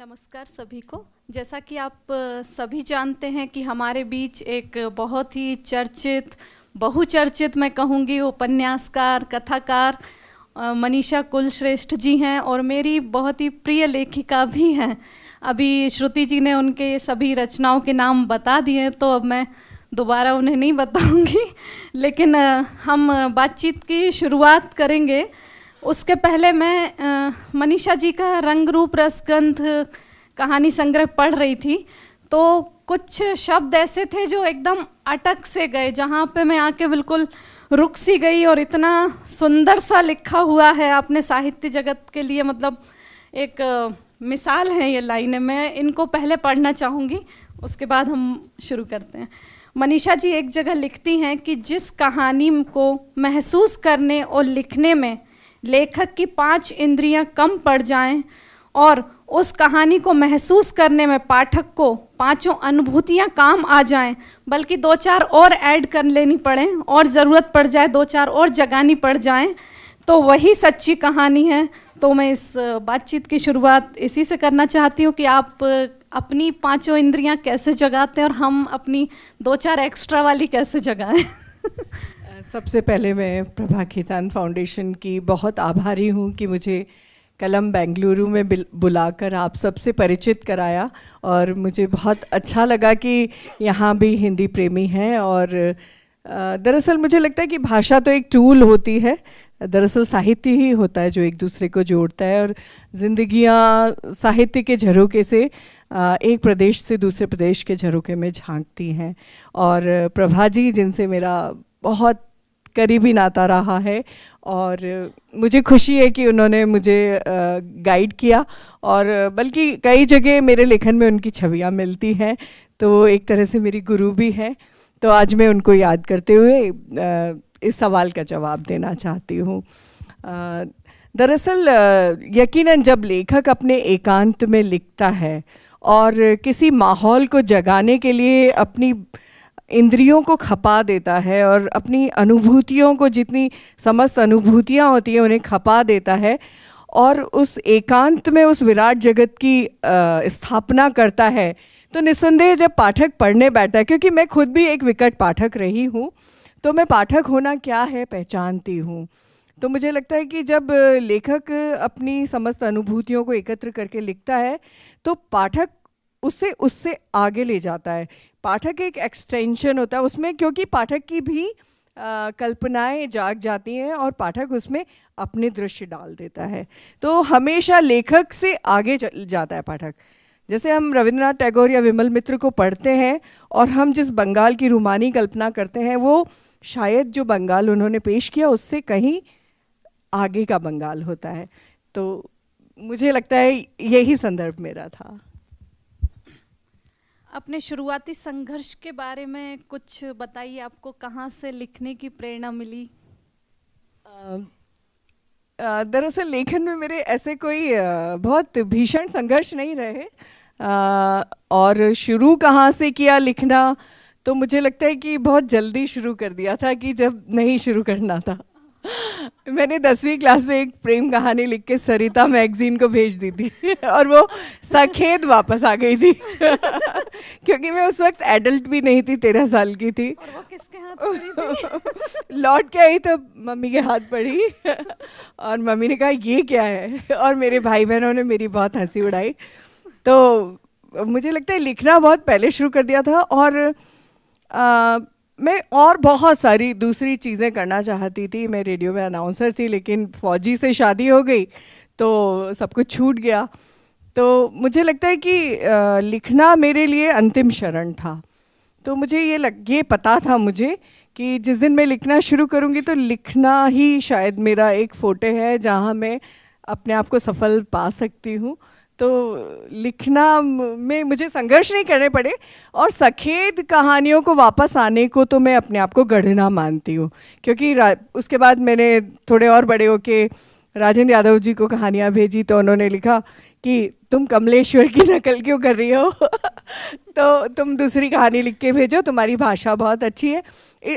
नमस्कार सभी को। जैसा कि आप सभी जानते हैं कि हमारे बीच एक बहुत ही चर्चित, बहुचर्चित मैं कहूँगी उपन्यासकार, कथाकार मनीषा कुलश्रेष्ठ जी हैं और मेरी बहुत ही प्रिय लेखिका भी हैं। अभी श्रुति जी ने उनके सभी रचनाओं के नाम बता दिए तो अब मैं दोबारा उन्हें नहीं बताऊंगी, लेकिन हम बातचीत की शुरुआत करेंगे। उसके पहले मैं मनीषा जी का रंग रूप रसगंध कहानी संग्रह पढ़ रही थी तो कुछ शब्द ऐसे थे जो एकदम अटक से गए, जहाँ पे मैं आके बिल्कुल रुक सी गई। और इतना सुंदर सा लिखा हुआ है आपने साहित्य जगत के लिए, मतलब एक मिसाल है ये लाइनें। मैं इनको पहले पढ़ना चाहूँगी, उसके बाद हम शुरू करते हैं। मनीषा जी एक जगह लिखती हैं कि जिस कहानी को महसूस करने और लिखने में लेखक की 5 इंद्रियां कम पड़ जाएं और उस कहानी को महसूस करने में पाठक को 5 अनुभूतियां काम आ जाएं, बल्कि 2-4 और ऐड कर लेनी पड़े और ज़रूरत पड़ जाए 2-4 और जगानी पड़ जाएं, तो वही सच्ची कहानी है। तो मैं इस बातचीत की शुरुआत इसी से करना चाहती हूँ कि आप अपनी 5 इंद्रियां कैसे जगाते हैं और हम अपनी 2-4 एक्स्ट्रा वाली कैसे जगाएं। सबसे पहले मैं प्रभा खेतान फाउंडेशन की बहुत आभारी हूँ कि मुझे कलम बेंगलुरु में बुलाकर आप सबसे परिचित कराया, और मुझे बहुत अच्छा लगा कि यहाँ भी हिंदी प्रेमी हैं। और दरअसल मुझे लगता है कि भाषा तो एक टूल होती है, दरअसल साहित्य ही होता है जो एक दूसरे को जोड़ता है, और जिंदगियाँ साहित्य के झरोके से एक प्रदेश से दूसरे प्रदेश के झरोके में झांकती हैं। और प्रभा जी, जिनसे मेरा बहुत करीबी नाता रहा है, और मुझे खुशी है कि उन्होंने मुझे गाइड किया, और बल्कि कई जगह मेरे लेखन में उनकी छवियाँ मिलती हैं, तो वो एक तरह से मेरी गुरु भी हैं। तो आज मैं उनको याद करते हुए इस सवाल का जवाब देना चाहती हूँ। दरअसल यकीनन जब लेखक अपने एकांत में लिखता है और किसी माहौल को जगाने के लिए अपनी इंद्रियों को खपा देता है और अपनी अनुभूतियों को, जितनी समस्त अनुभूतियाँ होती हैं उन्हें खपा देता है, और उस एकांत में उस विराट जगत की स्थापना करता है, तो निस्संदेह जब पाठक पढ़ने बैठता है, क्योंकि मैं खुद भी एक विकट पाठक रही हूँ, तो मैं पाठक होना क्या है पहचानती हूँ। तो मुझे लगता है कि जब लेखक अपनी समस्त अनुभूतियों को एकत्र करके लिखता है तो पाठक उससे आगे ले जाता है। पाठक एक एक्सटेंशन होता है उसमें, क्योंकि पाठक की भी कल्पनाएं जाग जाती हैं और पाठक उसमें अपने दृश्य डाल देता है। तो हमेशा लेखक से आगे जाता है पाठक। जैसे हम रविंद्रनाथ टैगोर या विमल मित्र को पढ़ते हैं और हम जिस बंगाल की रूमानी कल्पना करते हैं, वो शायद जो बंगाल उन्होंने पेश किया उससे कहीं आगे का बंगाल होता है। तो मुझे लगता है यही संदर्भ मेरा था। अपने शुरुआती संघर्ष के बारे में कुछ बताइए, आपको कहाँ से लिखने की प्रेरणा मिली? दरअसल लेखन में मेरे ऐसे कोई बहुत भीषण संघर्ष नहीं रहे, और शुरू कहाँ से किया लिखना, तो मुझे लगता है कि बहुत जल्दी शुरू कर दिया था कि जब नहीं शुरू करना था। मैंने 10वीं क्लास में एक प्रेम कहानी लिख के सरिता मैगजीन को भेज दी थी और वो सखेत वापस आ गई थी क्योंकि मैं उस वक्त एडल्ट भी नहीं थी, 13 साल की थी। और वो किसके हाथ पड़ी थी? लौट के आई तो मम्मी के हाथ पड़ी और मम्मी ने कहा ये क्या है, और मेरे भाई बहनों ने मेरी बहुत हंसी उड़ाई। तो मुझे लगता है लिखना बहुत पहले शुरू कर दिया था, और मैं और बहुत सारी दूसरी चीज़ें करना चाहती थी। मैं रेडियो में अनाउंसर थी, लेकिन फौजी से शादी हो गई तो सब कुछ छूट गया। तो मुझे लगता है कि लिखना मेरे लिए अंतिम शरण था। तो मुझे ये पता था मुझे कि जिस दिन मैं लिखना शुरू करूँगी तो लिखना ही शायद मेरा एक फोटे है जहाँ मैं अपने आप को सफल पा सकती हूँ। तो लिखना में मुझे संघर्ष नहीं करने पड़े, और सखेत कहानियों को वापस आने को तो मैं अपने आप को गढ़ना मानती हूँ, क्योंकि उसके बाद मैंने थोड़े और बड़े होके राजेंद्र यादव जी को कहानियाँ भेजी तो उन्होंने लिखा कि तुम कमलेश्वर की नकल क्यों कर रही हो तो तुम दूसरी कहानी लिख के भेजो, तुम्हारी भाषा बहुत अच्छी है।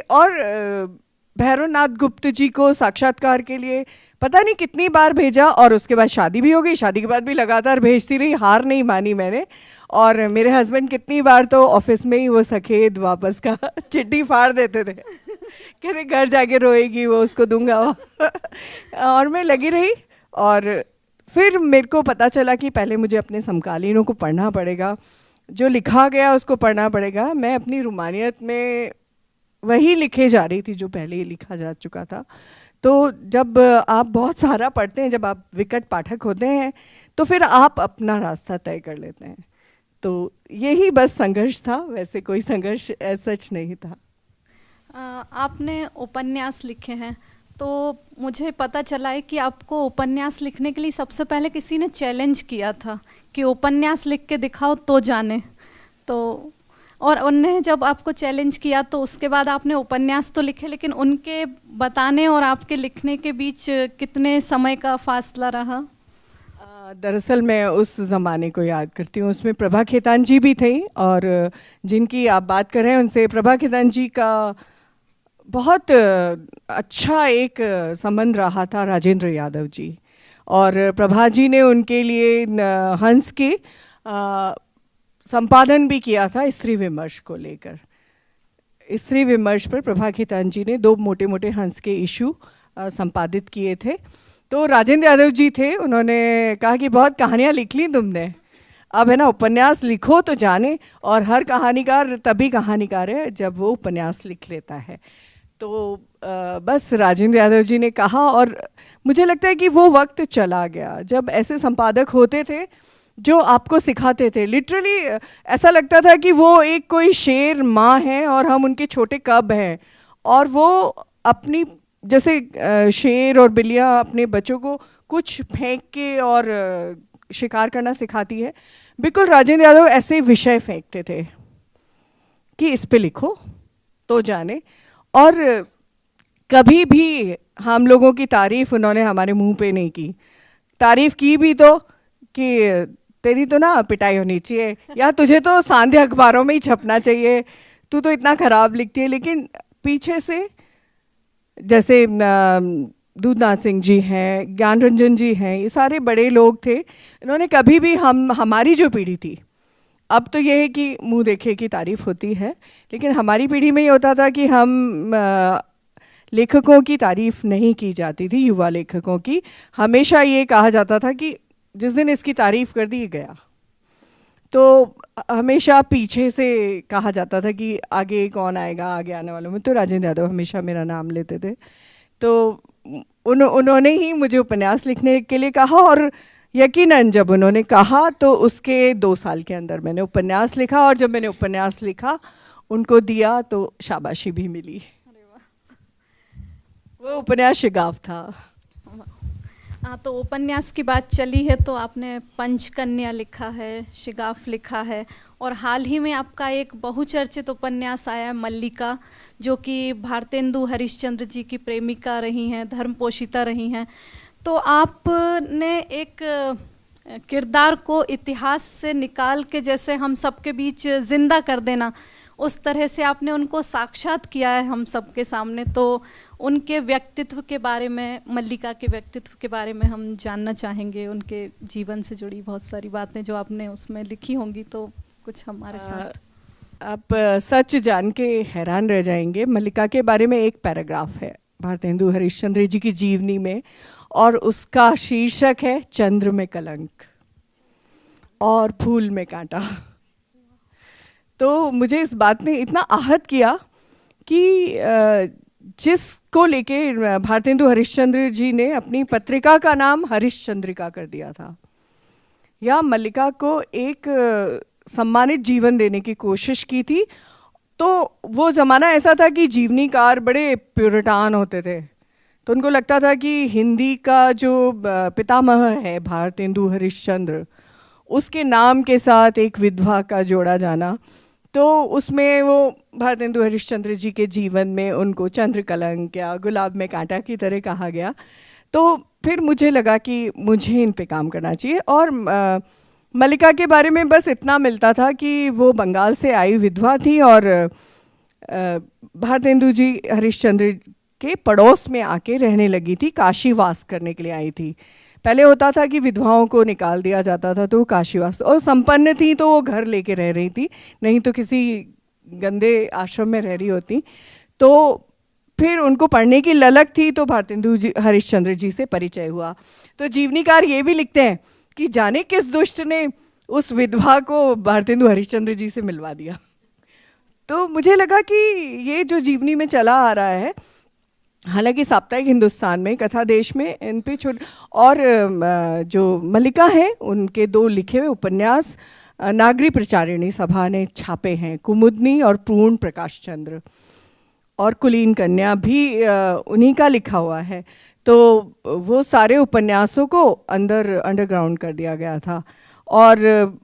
और भैरवनाथ गुप्त जी को साक्षात्कार के लिए पता नहीं कितनी बार भेजा, और उसके बाद शादी भी हो गई, शादी के बाद भी लगातार भेजती रही, हार नहीं मानी मैंने। और मेरे हस्बैंड कितनी बार तो ऑफिस में ही वो सफ़ेद वापस का चिट्ठी फाड़ देते थे, कहते घर जाके रोएगी वो, उसको दूंगा और मैं लगी रही। और फिर मेरे को पता चला कि पहले मुझे अपने समकालीनों को पढ़ना पड़ेगा, जो लिखा गया उसको पढ़ना पड़ेगा। मैं अपनी रुमानियत में वही लिखे जा रही थी जो पहले ही लिखा जा चुका था। तो जब आप बहुत सारा पढ़ते हैं, जब आप विकट पाठक होते हैं, तो फिर आप अपना रास्ता तय कर लेते हैं। तो यही बस संघर्ष था, वैसे कोई संघर्ष सच नहीं था। आपने उपन्यास लिखे हैं, तो मुझे पता चला है कि आपको उपन्यास लिखने के लिए सबसे पहले किसी ने चैलेंज किया था कि उपन्यास लिख के दिखाओ तो जाने। तो और उनने जब आपको चैलेंज किया तो उसके बाद आपने उपन्यास तो लिखे, लेकिन उनके बताने और आपके लिखने के बीच कितने समय का फासला रहा? दरअसल मैं उस ज़माने को याद करती हूँ, उसमें प्रभा खेतान जी भी थी, और जिनकी आप बात कर रहे हैं उनसे प्रभा खेतान जी का बहुत अच्छा एक संबंध रहा था राजेंद्र यादव जी, और प्रभा जी ने उनके लिए हंस के संपादन भी किया था स्त्री विमर्श को लेकर। स्त्री विमर्श पर प्रभा खेतान जी ने 2 मोटे मोटे हंस के इशू संपादित किए थे। तो राजेंद्र यादव जी थे, उन्होंने कहा कि बहुत कहानियाँ लिख ली तुमने, अब है ना उपन्यास लिखो तो जाने। और हर कहानीकार तभी कहानीकार है जब वो उपन्यास लिख लेता है। तो बस राजेंद्र यादव जी ने कहा, और मुझे लगता है कि वो वक्त चला गया जब ऐसे संपादक होते थे जो आपको सिखाते थे। लिटरली ऐसा लगता था कि वो एक कोई शेर माँ है और हम उनके छोटे कब हैं, और वो अपनी जैसे शेर और बिल्लियाँ अपने बच्चों को कुछ फेंक के और शिकार करना सिखाती है, बिल्कुल राजेंद्र यादव ऐसे विषय फेंकते थे कि इस पे लिखो तो जाने। और कभी भी हम लोगों की तारीफ़ उन्होंने हमारे मुंह पे नहीं की। तारीफ़ की भी तो कि तेरी तो ना पिटाई होनी चाहिए, या तुझे तो सांध्य अखबारों में ही छपना चाहिए, तू तो इतना ख़राब लिखती है। लेकिन पीछे से जैसे दूधनाथ सिंह जी हैं, ज्ञान रंजन जी हैं, ये सारे बड़े लोग थे, इन्होंने कभी भी हमारी जो पीढ़ी थी, अब तो ये है कि मुंह देखे की तारीफ़ होती है, लेकिन हमारी पीढ़ी में ये होता था कि हम लेखकों की तारीफ़ नहीं की जाती थी, युवा लेखकों की। हमेशा ये कहा जाता था कि जिस दिन इसकी तारीफ़ कर दी गया, तो हमेशा पीछे से कहा जाता था कि आगे कौन आएगा, आगे आने वालों में तो राजेंद्र यादव हमेशा मेरा नाम लेते थे। तो उन्होंने ही मुझे उपन्यास लिखने के लिए कहा, और यकीनन जब उन्होंने कहा तो उसके 2 साल के अंदर मैंने उपन्यास लिखा, और जब मैंने उपन्यास लिखा उनको दिया तो शाबाशी भी मिली। वो उपन्यास शिगाफ था। हाँ, तो उपन्यास की बात चली है तो आपने पंचकन्या लिखा है, शिगाफ लिखा है, और हाल ही में आपका एक बहुचर्चित उपन्यास आया है मल्लिका, जो कि भारतेंदु हरिश्चंद्र जी की प्रेमिका रही हैं, धर्मपोशिता रही हैं। तो आपने एक किरदार को इतिहास से निकाल के जैसे हम सबके बीच जिंदा कर देना, उस तरह से आपने उनको साक्षात किया है हम सबके सामने। तो उनके व्यक्तित्व के बारे में, मल्लिका के व्यक्तित्व के बारे में हम जानना चाहेंगे, उनके जीवन से जुड़ी बहुत सारी बातें जो आपने उसमें लिखी होंगी, तो कुछ हमारे साथ। आप सच जान के हैरान रह जाएंगे। मल्लिका के बारे में एक पैराग्राफ है भारतेंदु हरिश्चंद्र जी की जीवनी में, और उसका शीर्षक है चंद्र में कलंक और फूल में कांटा। तो मुझे इस बात ने इतना आहत किया कि जिसको लेके भारतेंदु हरिश्चंद्र जी ने अपनी पत्रिका का नाम हरिश्चंद्रिका कर दिया था, या मल्लिका को एक सम्मानित जीवन देने की कोशिश की थी। तो वो ज़माना ऐसा था कि जीवनीकार बड़े प्यूरिटान होते थे, तो उनको लगता था कि हिंदी का जो पितामह है भारतेंदु हरिश्चंद्र, उसके नाम के साथ एक विधवा का जोड़ा जाना, तो उसमें वो भारतेंदु हरिश्चंद्र जी के जीवन में उनको चंद्र कलंक या गुलाब में कांटा की तरह कहा गया। तो फिर मुझे लगा कि मुझे इन पे काम करना चाहिए। और मल्लिका के बारे में बस इतना मिलता था कि वो बंगाल से आई विधवा थी, और भारतेंदु जी हरिश्चंद्र के पड़ोस में आके रहने लगी थी, काशीवास करने के लिए आई थी। पहले होता था कि विधवाओं को निकाल दिया जाता था तो वो काशीवास, और संपन्न थी तो वो घर लेके रह रही थी, नहीं तो किसी गंदे आश्रम में रह रही होती। तो फिर उनको पढ़ने की ललक थी तो भारतेंदु हरिश्चंद्र जी से परिचय हुआ। तो जीवनीकार ये भी लिखते हैं कि जाने किस दुष्ट ने उस विधवा को भारतेंदु हरिश्चंद्र जी से मिलवा दिया। तो मुझे लगा कि ये जो जीवनी में चला आ रहा है, हालांकि साप्ताहिक हिंदुस्तान में, कथा देश में इन पे और जो मल्लिका है उनके 2 लिखे हुए उपन्यास नागरी प्रचारिणी सभा ने छापे हैं, कुमुदनी और पूर्ण प्रकाश चंद्र, और कुलीन कन्या भी उन्हीं का लिखा हुआ है। तो वो सारे उपन्यासों को अंडरग्राउंड कर दिया गया था। और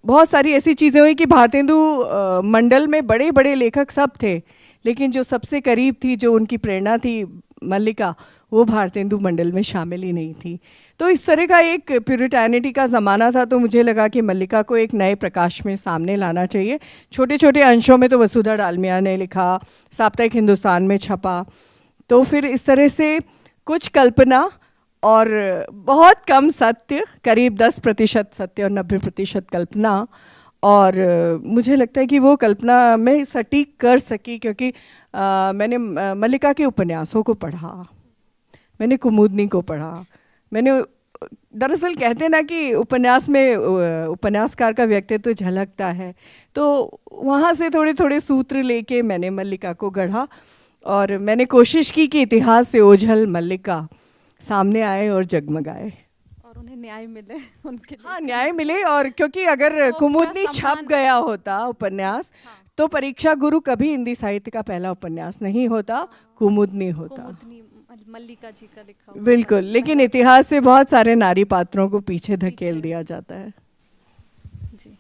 बहुत सारी ऐसी चीज़ें हुई कि भारतेंदु मंडल में बड़े बड़े लेखक सब थे, लेकिन जो सबसे करीब थी, जो उनकी प्रेरणा थी मल्लिका, वो भारतेंदु मंडल में शामिल ही नहीं थी। तो इस तरह का एक प्यूरिटैनिटी का ज़माना था। तो मुझे लगा कि मल्लिका को एक नए प्रकाश में सामने लाना चाहिए। छोटे छोटे अंशों में तो वसुधा डालमिया ने लिखा, साप्ताहिक हिंदुस्तान में छपा। तो फिर इस तरह से कुछ कल्पना और बहुत कम सत्य, करीब 10% सत्य और 90% कल्पना। और मुझे लगता है कि वो कल्पना में सटीक कर सकी, क्योंकि मैंने मल्लिका के उपन्यासों को पढ़ा, मैंने कुमुदनी को पढ़ा। मैंने दरअसल कहते ना कि उपन्यास में उपन्यासकार का व्यक्तित्व झलकता है, तो वहाँ से थोड़े थोड़े सूत्र लेके मैंने मल्लिका को गढ़ा। और मैंने कोशिश की कि इतिहास से ओझल मल्लिका सामने आए और जगमगाए, और उन्हें न्याय मिले उनके लिए। हाँ, न्याय मिले। और क्योंकि अगर कुमुदनी छप गया होता उपन्यास, तो परीक्षा गुरु कभी हिंदी साहित्य का पहला उपन्यास नहीं होता, कुमुदनी होता। कुमुदनी मल्लिका जी का लिखा हुआ। बिल्कुल, लेकिन इतिहास से बहुत सारे नारी पात्रों को पीछे धकेल दिया जाता है। जी,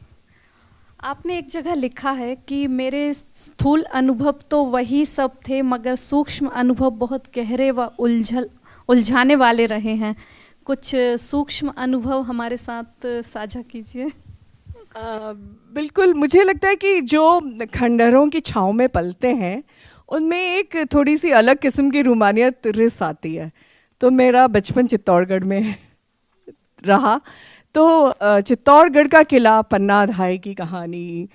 आपने एक जगह लिखा है कि मेरे स्थूल अनुभव तो वही सब थे, मगर सूक्ष्म अनुभव बहुत गहरे व उलझाने वाले रहे हैं। कुछ सूक्ष्म अनुभव हमारे साथ साझा कीजिए। बिल्कुल, मुझे लगता है कि जो खंडहरों की छाँव में पलते हैं उनमें एक थोड़ी सी अलग किस्म की रूमानियत रिस आती है। तो मेरा बचपन चित्तौड़गढ़ में रहा, तो चित्तौड़गढ़ का किला, पन्ना धाय की कहानी,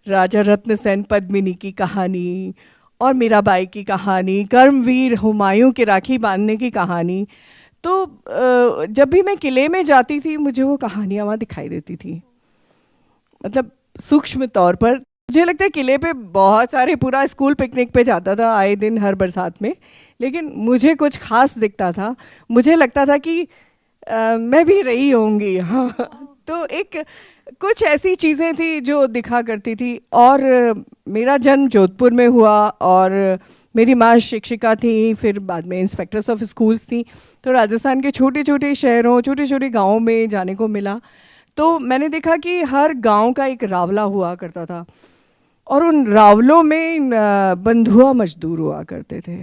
राजा रत्न सेन पद्मिनी की कहानी और मीराबाई की कहानी, कर्मवीर हुमायूं की राखी बांधने की कहानी, तो जब भी मैं किले में जाती थी मुझे वो कहानियाँ वहाँ दिखाई देती थी। मतलब सूक्ष्म तौर पर मुझे लगता है किले पे बहुत सारे, पूरा स्कूल पिकनिक पे जाता था आए दिन हर बरसात में, लेकिन मुझे कुछ खास दिखता था। मुझे लगता था कि मैं भी रही होंगी। हाँ, तो एक कुछ ऐसी चीज़ें थी जो दिखा करती थी। और मेरा जन्म जोधपुर में हुआ और मेरी माँ शिक्षिका थी, फिर बाद में इंस्पेक्टर्स ऑफ स्कूल्स थी। तो राजस्थान के छोटे छोटे शहरों, छोटे छोटे गाँवों में जाने को मिला। तो मैंने देखा कि हर गांव का एक रावला हुआ करता था, और उन रावलों में बंधुआ मजदूर हुआ करते थे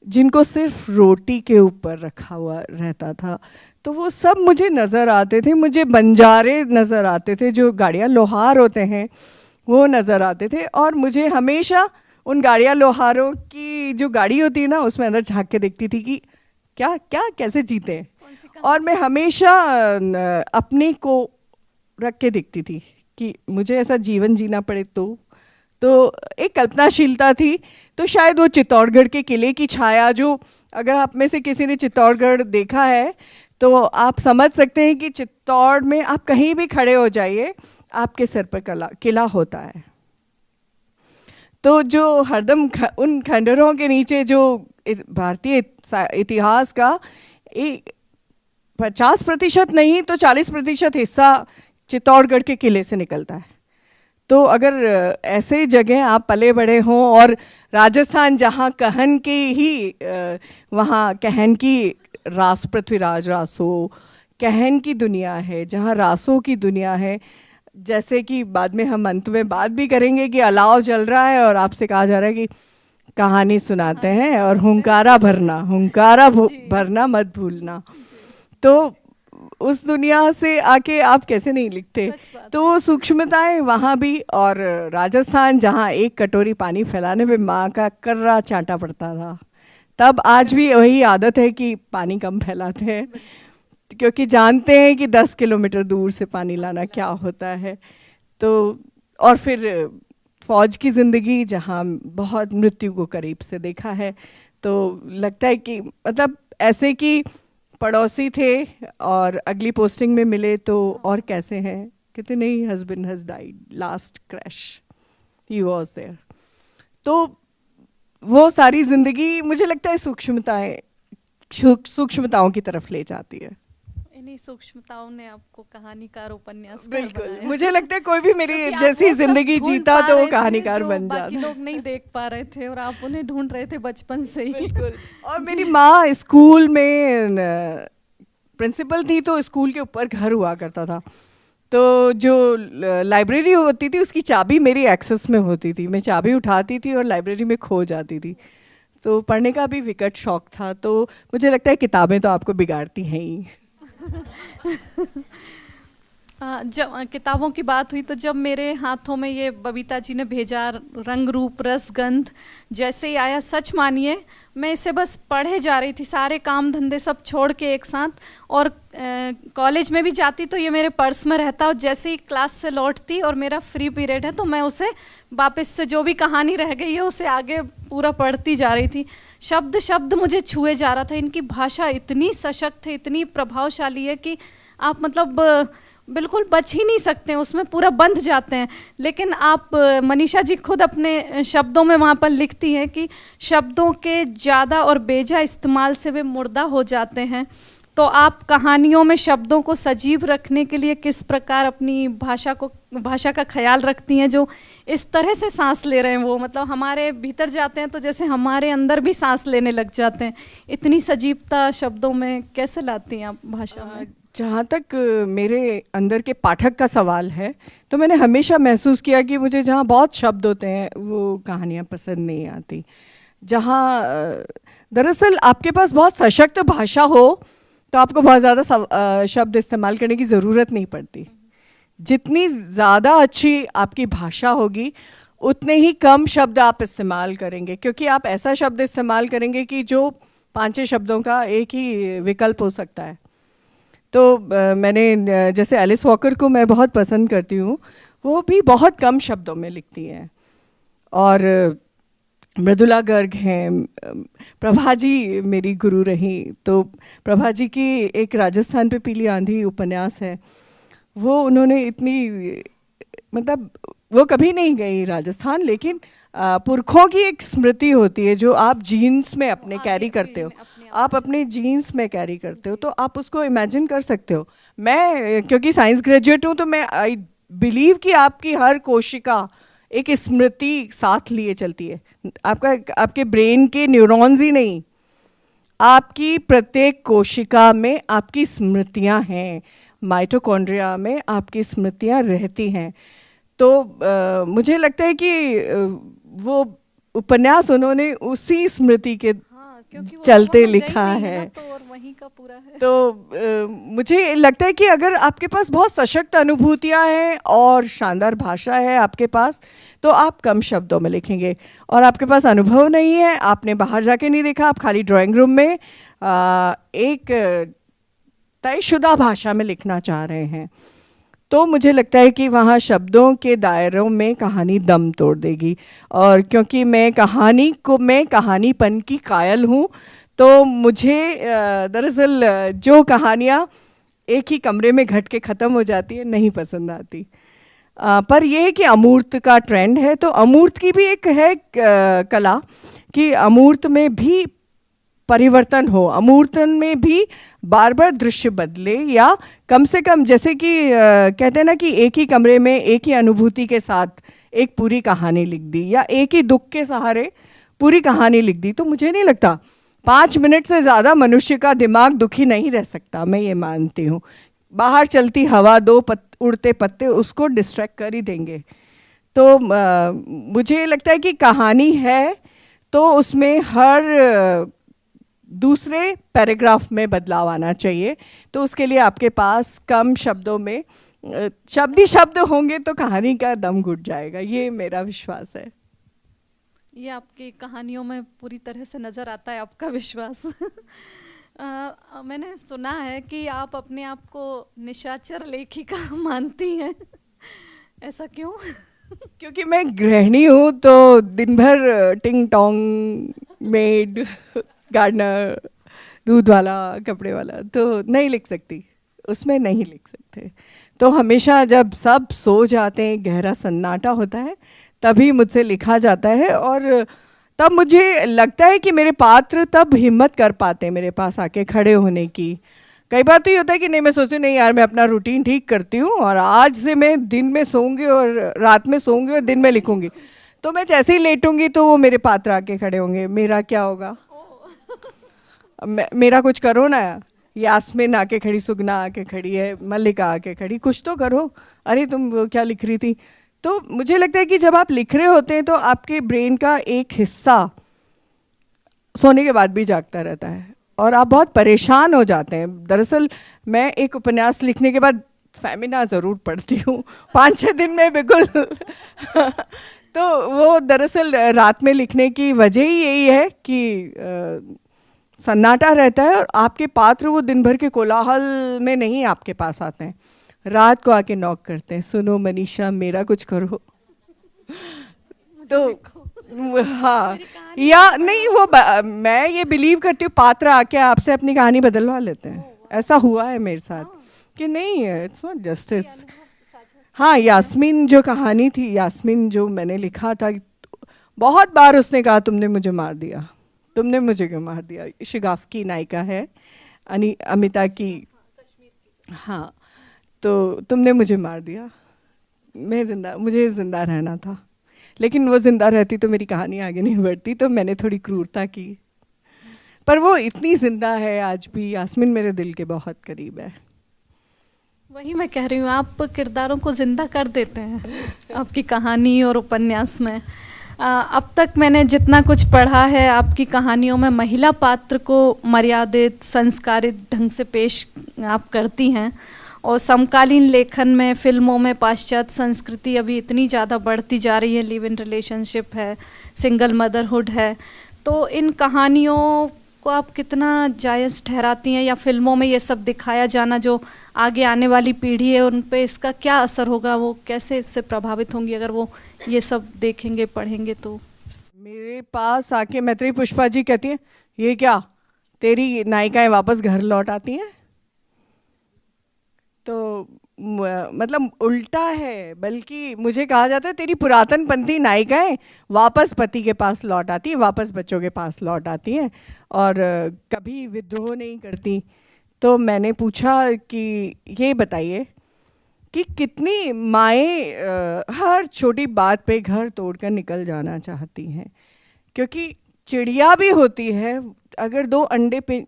जिनको सिर्फ रोटी के ऊपर रखा हुआ रहता था। तो वो सब मुझे नज़र आते थे। मुझे बंजारे नज़र आते थे, जो गाड़ियाँ लोहार होते हैं वो नज़र आते थे। और मुझे हमेशा उन गाड़ियाँ लोहारों की जो गाड़ी होती है ना, उसमें अंदर झांक के देखती थी कि क्या क्या कैसे जीते। और मैं हमेशा अपने को रख के देखती थी कि मुझे ऐसा जीवन जीना पड़े। तो एक कल्पनाशीलता थी। तो शायद वो चित्तौड़गढ़ के किले की छाया, जो अगर आप में से किसी ने चित्तौड़गढ़ देखा है तो आप समझ सकते हैं कि चित्तौड़ में आप कहीं भी खड़े हो जाइए, आपके सिर पर किला होता है। तो जो हरदम उन खंडहरों के नीचे जो भारतीय इतिहास का 50% नहीं तो 40% हिस्सा चित्तौड़गढ़ के किले से निकलता है। तो अगर ऐसे जगह आप पले बड़े हों, और राजस्थान जहाँ कहन की ही वहाँ कहन की रास, पृथ्वीराज रासो कहन की दुनिया है, जहाँ रासों की दुनिया है। जैसे कि बाद में हम अंत में बात भी करेंगे कि अलाव जल रहा है और आपसे कहा जा रहा है कि कहानी सुनाते हैं और हुंकारा भरना मत भूलना। तो उस दुनिया से आके आप कैसे नहीं लिखते। तो सूक्ष्मताएं वहाँ भी। और राजस्थान जहाँ एक कटोरी पानी फैलाने में माँ का कर्रा चाटा पड़ता था, तब आज भी वही आदत है कि पानी कम फैलाते हैं, क्योंकि जानते हैं कि 10 किलोमीटर दूर से पानी लाना क्या होता है। तो और फिर फौज की ज़िंदगी जहाँ बहुत मृत्यु को करीब से देखा है, तो लगता है कि मतलब ऐसे कि पड़ोसी थे और अगली पोस्टिंग में मिले तो और कैसे हैं, कहते नहीं husband has died last crash he was there. तो वो सारी ज़िंदगी मुझे लगता है सूक्ष्मताओं की तरफ ले जाती है। इन्हीं सूक्ष्मताओं ने आपको कहानीकार उपन्यासकार बिल्कुल, बनाया। मुझे लगता है कोई भी मेरी क्योंकि आप जैसी वो सब जिंदगी ढूंढ जीता पा तो रहे वो थे कहानीकार जो बन बाकी जाता। लोग नहीं देख पा रहे थे और आप उन्हें ढूंढ रहे थे बचपन से ही। बिल्कुल। और मेरी माँ स्कूल में प्रिंसिपल थी, तो स्कूल के ऊपर घर हुआ करता था, तो जो लाइब्रेरी होती थी उसकी चाबी मेरी एक्सेस में होती थी, मैं चाबी उठाती थी और लाइब्रेरी में खो जाती थी। तो पढ़ने का भी विकट शौक था, तो मुझे लगता है किताबें तो आपको बिगाड़ती हैं ही। जब किताबों की बात हुई तो जब मेरे हाथों में ये बबीता जी ने भेजा रंग रूप रस गंध, जैसे ही आया सच मानिए मैं इसे बस पढ़े जा रही थी, सारे काम धंधे सब छोड़ के एक साथ, और कॉलेज में भी जाती तो ये मेरे पर्स में रहता, और जैसे ही क्लास से लौटती और मेरा फ्री पीरियड है तो मैं उसे वापस से जो भी कहानी रह गई है उसे आगे पूरा पढ़ती जा रही थी। शब्द शब्द मुझे छुए जा रहा था। इनकी भाषा इतनी सशक्त है, इतनी प्रभावशाली है कि आप मतलब बिल्कुल बच ही नहीं सकते हैं, उसमें पूरा बंध जाते हैं। लेकिन आप मनीषा जी खुद अपने शब्दों में वहाँ पर लिखती हैं कि शब्दों के ज़्यादा और बेजा इस्तेमाल से वे मुर्दा हो जाते हैं। तो आप कहानियों में शब्दों को सजीव रखने के लिए किस प्रकार अपनी भाषा का ख्याल रखती हैं, जो इस तरह से सांस ले रहे हैं वो मतलब हमारे भीतर जाते हैं तो जैसे हमारे अंदर भी सांस लेने लग जाते हैं। इतनी सजीवता शब्दों में कैसे लाती हैं आप भाषा में? जहाँ तक मेरे अंदर के पाठक का सवाल है, तो मैंने हमेशा महसूस किया कि मुझे जहाँ बहुत शब्द होते हैं वो कहानियाँ पसंद नहीं आती। जहाँ दरअसल आपके पास बहुत सशक्त भाषा हो तो आपको बहुत ज़्यादा शब्द इस्तेमाल करने की ज़रूरत नहीं पड़ती। जितनी ज़्यादा अच्छी आपकी भाषा होगी उतने ही कम शब्द आप इस्तेमाल करेंगे, क्योंकि आप ऐसा शब्द इस्तेमाल करेंगे कि जो 5-6 शब्दों का एक ही विकल्प हो सकता है। तो मैंने जैसे एलिस वॉकर को मैं बहुत पसंद करती हूँ, वो भी बहुत कम शब्दों में लिखती हैं। और मृदुला गर्ग हैं, प्रभा जी मेरी गुरु रही, तो प्रभा जी की एक राजस्थान पे पीली आंधी उपन्यास है, वो उन्होंने इतनी मतलब वो कभी नहीं गई राजस्थान, लेकिन पुरखों की एक स्मृति होती है जो आप जीन्स में अपने कैरी करते हो, आप अपने जीन्स में कैरी करते हो, तो आप उसको इमेजिन कर सकते हो। मैं क्योंकि साइंस ग्रेजुएट हूँ तो मैं आई बिलीव कि आपकी हर कोशिका एक स्मृति साथ लिए चलती है। आपके ब्रेन के न्यूरॉन्स ही नहीं, आपकी प्रत्येक कोशिका में आपकी स्मृतियाँ हैं, माइटोकॉन्ड्रिया में आपकी स्मृतियाँ रहती हैं। तो मुझे लगता है कि वो उपन्यास उन्होंने उसी स्मृति के चलते लिखा है, तो और वहीं का पूरा है। तो मुझे लगता है कि अगर आपके पास बहुत सशक्त अनुभूतियाँ हैं और शानदार भाषा है आपके पास, तो आप कम शब्दों में लिखेंगे। और आपके पास अनुभव नहीं है, आपने बाहर जाके नहीं देखा, आप खाली ड्राइंग रूम में एक तयशुदा भाषा में लिखना चाह रहे हैं, तो मुझे लगता है कि वहाँ शब्दों के दायरों में कहानी दम तोड़ देगी। और क्योंकि मैं कहानीपन की कायल हूँ, तो मुझे दरअसल जो कहानियाँ एक ही कमरे में घट के ख़त्म हो जाती है नहीं पसंद आती। पर यह है कि अमूर्त का ट्रेंड है, तो अमूर्त की भी एक है कला कि अमूर्त में भी परिवर्तन हो, अमूर्तन में भी बार बार दृश्य बदले, या कम से कम जैसे कि कहते हैं ना कि एक ही कमरे में एक ही अनुभूति के साथ एक पूरी कहानी लिख दी, या एक ही दुख के सहारे पूरी कहानी लिख दी। तो मुझे नहीं लगता 5 मिनट से ज़्यादा मनुष्य का दिमाग दुखी नहीं रह सकता, मैं ये मानती हूँ। बाहर चलती हवा, 2 उड़ते पत्ते उसको डिस्ट्रैक्ट कर ही देंगे। तो मुझे लगता है कि कहानी है तो उसमें हर दूसरे पैराग्राफ में बदलाव आना चाहिए, तो उसके लिए आपके पास कम शब्दों में शब्द होंगे तो कहानी का दम घुट जाएगा, ये मेरा विश्वास है। ये आपकी कहानियों में पूरी तरह से नज़र आता है आपका विश्वास। मैंने सुना है कि आप अपने आप को निशाचर लेखिका मानती हैं, ऐसा क्यों? क्योंकि मैं गृहिणी हूँ तो दिन भर टिंग टोंग, मेड, गार्डनर, दूध वाला, कपड़े वाला, तो नहीं लिख सकती, उसमें नहीं लिख सकते। तो हमेशा जब सब सो जाते हैं, गहरा सन्नाटा होता है, तभी मुझसे लिखा जाता है। और तब मुझे लगता है कि मेरे पात्र तब हिम्मत कर पाते हैं मेरे पास आके खड़े होने की। कई बार तो ये होता है कि नहीं, मैं सोचती हूँ नहीं यार, मैं अपना रूटीन ठीक करती हूँ और आज से मैं दिन में सोऊंगी और रात में सोऊंगी और दिन में लिखूंगी। तो मैं जैसे ही लेटूंगी तो वो मेरे पात्र आके खड़े होंगे। मेरा क्या होगा? मेरा कुछ करो ना, यास्मीन आके खड़ी, सुगना आके खड़ी है, मल्लिका आके खड़ी, कुछ तो करो। अरे तुम वो क्या लिख रही थी? तो मुझे लगता है कि जब आप लिख रहे होते हैं तो आपके ब्रेन का एक हिस्सा सोने के बाद भी जागता रहता है और आप बहुत परेशान हो जाते हैं। दरअसल मैं एक उपन्यास लिखने के बाद फेमिना ज़रूर पढ़ती हूँ 5-6 दिन में, बिल्कुल। तो वो दरअसल रात में लिखने की वजह ही यही है कि सन्नाटा रहता है और आपके पात्र वो दिन भर के कोलाहल में नहीं आपके पास आते हैं, रात को आके नॉक करते हैं, सुनो मनीषा मेरा कुछ करो। तो हाँ, या नहीं, वो मैं ये बिलीव करती हूँ पात्र आके आपसे अपनी कहानी बदलवा लेते हैं। ऐसा हुआ है मेरे साथ कि नहीं, इट्स नॉट जस्टिस। हाँ, यास्मीन जो कहानी थी, यास्मीन जो मैंने लिखा था, बहुत बार उसने कहा तुमने मुझे मार दिया, तुमने मुझे क्यों मार दिया। शिगाफ की नायिका है, अमिता की, हाँ, तो तुमने मुझे मार दिया, मुझे ज़िंदा रहना था, लेकिन वो ज़िंदा रहती तो मेरी कहानी आगे नहीं बढ़ती। तो मैंने थोड़ी क्रूरता की, पर वो इतनी ज़िंदा है आज भी। यास्मीन मेरे दिल के बहुत करीब है। वही मैं कह रही हूँ, आप किरदारों को ज़िंदा कर देते हैं आपकी कहानी और उपन्यास में। अब तक मैंने जितना कुछ पढ़ा है आपकी कहानियों में, महिला पात्र को मर्यादित, संस्कारित ढंग से पेश आप करती हैं। और समकालीन लेखन में, फिल्मों में पाश्चात्य संस्कृति अभी इतनी ज़्यादा बढ़ती जा रही है, लिव इन रिलेशनशिप है, सिंगल मदरहुड है, तो इन कहानियों को आप कितना जायज़ ठहराती हैं? या फिल्मों में ये सब दिखाया जाना, जो आगे आने वाली पीढ़ी है उन पे इसका क्या असर होगा? वो कैसे इससे प्रभावित होंगी अगर वो ये सब देखेंगे, पढ़ेंगे? तो मेरे पास आके मैत्री पुष्पा जी कहती हैं, ये क्या तेरी नायिकाएं वापस घर लौट आती हैं? तो मतलब उल्टा है, बल्कि मुझे कहा जाता है तेरी पुरातन पंथी नायिकाएं वापस पति के पास लौट आती हैं, वापस बच्चों के पास लौट आती हैं और कभी विद्रोह नहीं करती। तो मैंने पूछा कि ये बताइए कि कितनी माएँ हर छोटी बात पे घर तोड़कर निकल जाना चाहती हैं, क्योंकि चिड़िया भी होती है, अगर 2 अंडे पे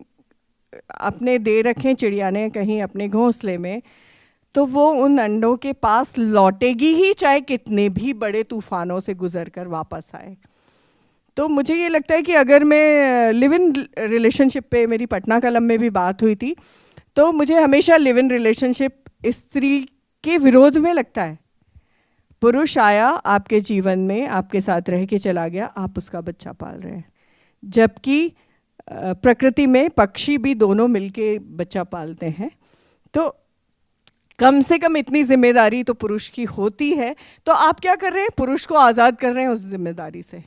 अपने दे रखें चिड़िया ने कहीं अपने घोंसले में, तो वो उन अंडों के पास लौटेगी ही, चाहे कितने भी बड़े तूफानों से गुजर कर वापस आए। तो मुझे ये लगता है कि अगर मैं लिव इन रिलेशनशिप पे, मेरी पटना कलम में भी बात हुई थी, तो मुझे हमेशा लिव इन रिलेशनशिप स्त्री के विरोध में लगता है। पुरुष आया आपके जीवन में, आपके साथ रह के चला गया, आप उसका बच्चा पाल रहे हैं, जबकि प्रकृति में पक्षी भी दोनों मिलके बच्चा पालते हैं। तो कम से कम इतनी जिम्मेदारी तो पुरुष की होती है। तो आप क्या कर रहे हैं? पुरुष को आज़ाद कर रहे हैं उस जिम्मेदारी से।